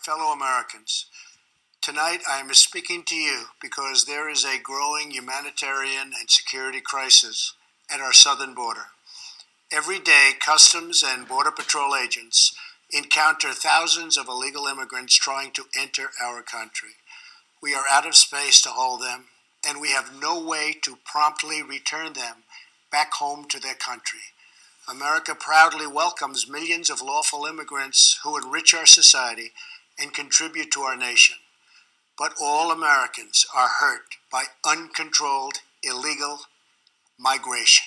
fellow Americans. Tonight I am speaking to you because there is a growing humanitarian and security crisis at our southern border. Every day, Customs and Border Patrol agents encounter thousands of illegal immigrants trying to enter our country. We are out of space to hold them, and we have no way to promptly return them back home to their country. America proudly welcomes millions of lawful immigrants who enrich our society and contribute to our nation. But all Americans are hurt by uncontrolled illegal migration.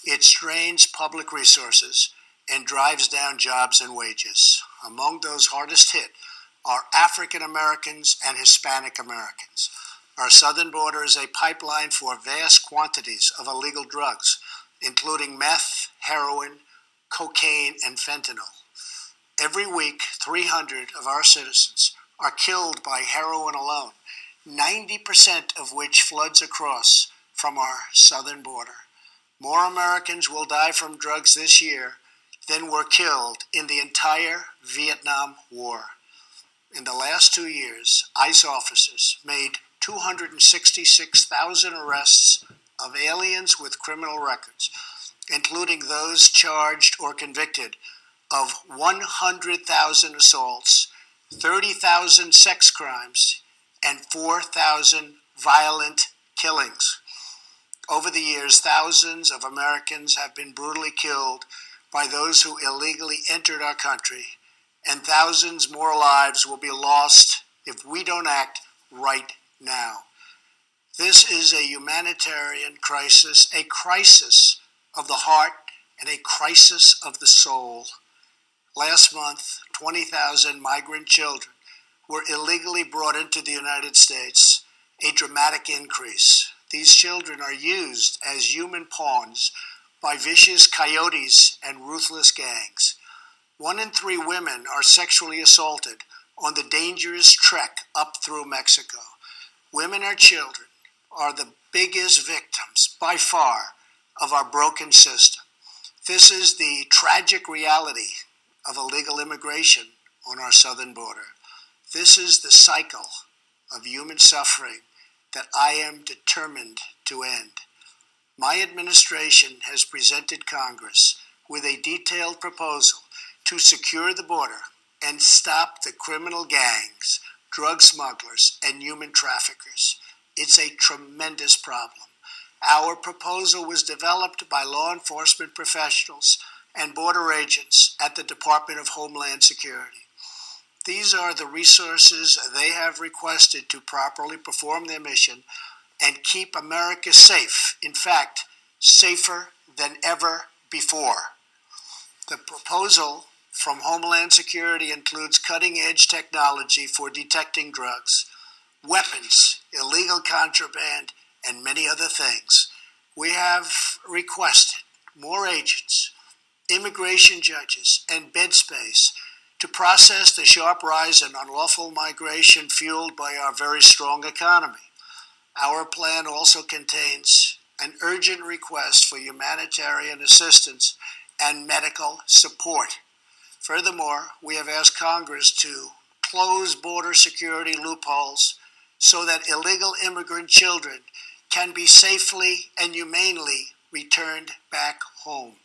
It strains public resources and drives down jobs and wages. Among those hardest hit are African Americans and Hispanic Americans. Our southern border is a pipeline for vast quantities of illegal drugs, including meth, heroin, cocaine, and fentanyl. Every week, 300 of our citizens are killed by heroin alone, 90% of which floods across from our southern border. More Americans will die from drugs this year than were killed in the entire Vietnam War. In the last 2 years, ICE officers made 266,000 arrests of aliens with criminal records, including those charged or convicted of 100,000 assaults, 30,000 sex crimes, and 4,000 violent killings. Over the years, thousands of Americans have been brutally killed by those who illegally entered our country, and thousands more lives will be lost if we don't act right now. This is a humanitarian crisis, a crisis of the heart and a crisis of the soul. Last month, 20,000 migrant children were illegally brought into the United States, a dramatic increase. These children are used as human pawns by vicious coyotes and ruthless gangs. 1 in 3 women are sexually assaulted on the dangerous trek up through Mexico. Women and children are the biggest victims, by far, of our broken system. This is the tragic reality of illegal immigration on our southern border. This is the cycle of human suffering that I am determined to end. My administration has presented Congress with a detailed proposal to secure the border and stop the criminal gangs, drug smugglers, and human traffickers. It's a tremendous problem. Our proposal was developed by law enforcement professionals and border agents at the Department of Homeland Security. These are the resources they have requested to properly perform their mission and keep America safe, in fact, safer than ever before. The proposal from Homeland Security includes cutting-edge technology for detecting drugs, weapons, illegal contraband, and many other things. We have requested more agents, immigration judges, and bed space to process the sharp rise in unlawful migration fueled by our very strong economy. Our plan also contains an urgent request for humanitarian assistance and medical support. Furthermore, we have asked Congress to close border security loopholes so that illegal immigrant children can be safely and humanely returned back home.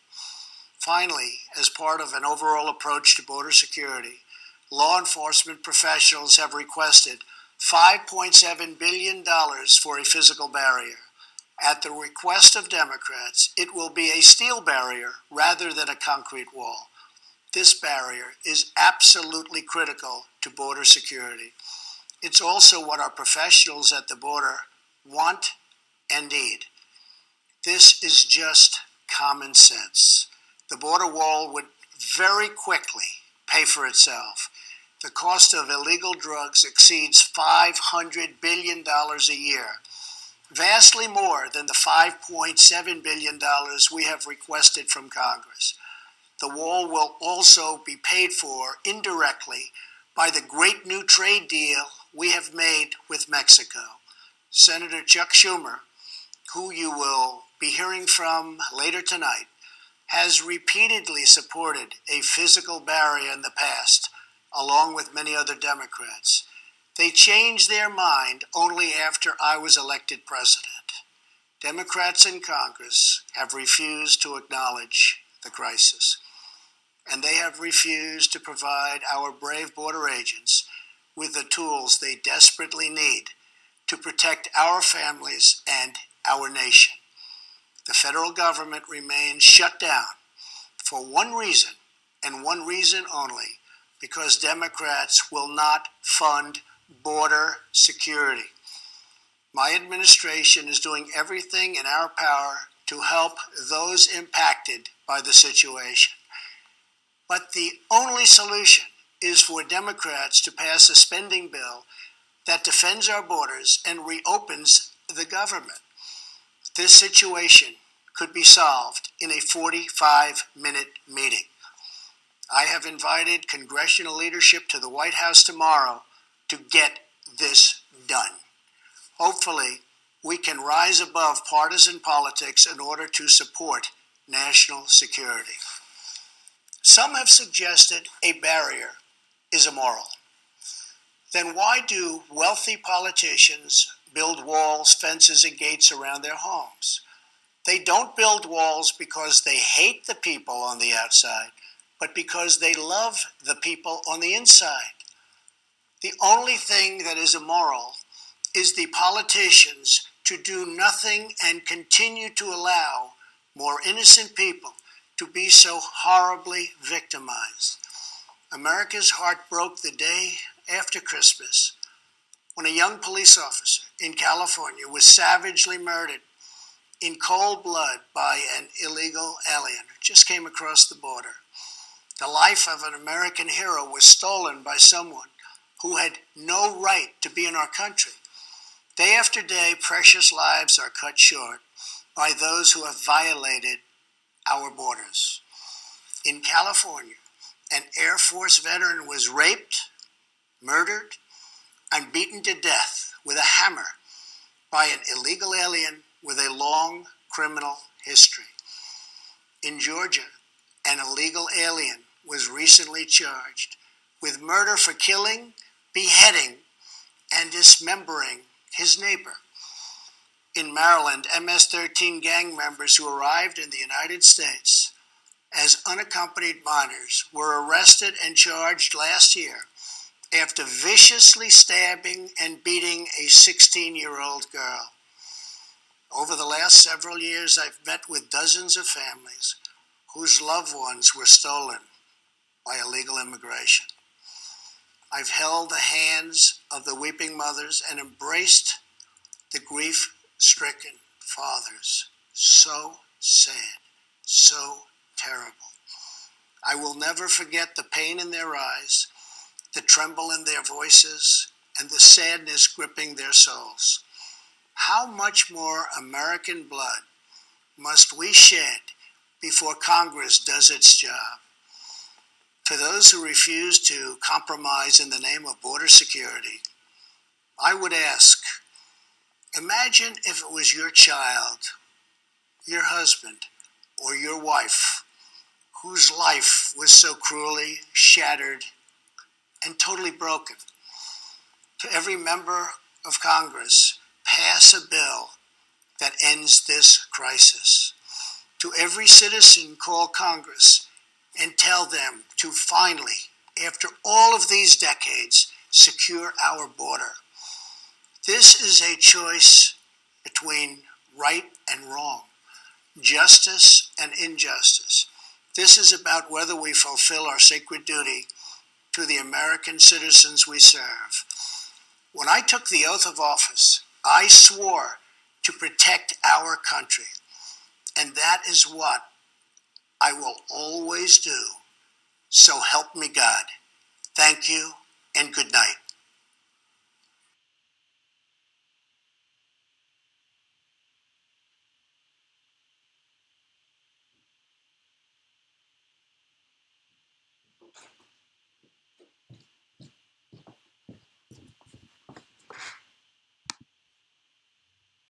Finally, as part of an overall approach to border security, law enforcement professionals have requested $5.7 billion for a physical barrier. At the request of Democrats, it will be a steel barrier rather than a concrete wall. This barrier is absolutely critical to border security. It's also what our professionals at the border want and need. This is just common sense. The border wall would very quickly pay for itself. The cost of illegal drugs exceeds $500 billion a year, vastly more than the $5.7 billion we have requested from Congress. The wall will also be paid for indirectly by the great new trade deal we have made with Mexico. Senator Chuck Schumer, who you will be hearing from later tonight, has repeatedly supported a physical barrier in the past along with many other Democrats. They changed their mind only after I was elected president. Democrats in Congress have refused to acknowledge the crisis, and they have refused to provide our brave border agents with the tools they desperately need to protect our families and our nation. The federal government remains shut down for one reason, and one reason only, because Democrats will not fund border security. My administration is doing everything in our power to help those impacted by the situation. But the only solution is for Democrats to pass a spending bill that defends our borders and reopens the government. This situation could be solved in a 45-minute meeting. I have invited congressional leadership to the White House tomorrow to get this done. Hopefully, we can rise above partisan politics in order to support national security. Some have suggested a barrier is immoral. Then why do wealthy politicians build walls, fences, and gates around their homes? They don't build walls because they hate the people on the outside, but because they love the people on the inside. The only thing that is immoral is the politicians to do nothing and continue to allow more innocent people to be so horribly victimized. America's heart broke the day after Christmas when a young police officer in California was savagely murdered in cold blood by an illegal alien who just came across the border. The life of an American hero was stolen by someone who had no right to be in our country. Day after day, precious lives are cut short by those who have violated our borders. In California, an Air Force veteran was raped, murdered, and beaten to death with a hammer by an illegal alien with a long criminal history. In Georgia, an illegal alien was recently charged with murder for killing, beheading, and dismembering his neighbor. In Maryland, MS-13 gang members who arrived in the United States as unaccompanied minors were arrested and charged last year after viciously stabbing and beating a 16-year-old girl. Over the last several years, I've met with dozens of families whose loved ones were stolen by illegal immigration. I've held the hands of the weeping mothers and embraced the grief-stricken fathers. So sad, so terrible. I will never forget the pain in their eyes, the tremble in their voices, and the sadness gripping their souls. How much more American blood must we shed before Congress does its job? To those who refuse to compromise in the name of border security, I would ask, imagine if it was your child, your husband, or your wife whose life was so cruelly shattered and totally broken. To every member of Congress, pass a bill that ends this crisis. To every citizen, call Congress and tell them to finally, after all of these decades, secure our border. This is a choice between right and wrong, justice and injustice. This is about whether we fulfill our sacred duty to the American citizens we serve. When I took the oath of office, I swore to protect our country, and that is what I will always do. So help me God. Thank you and good night.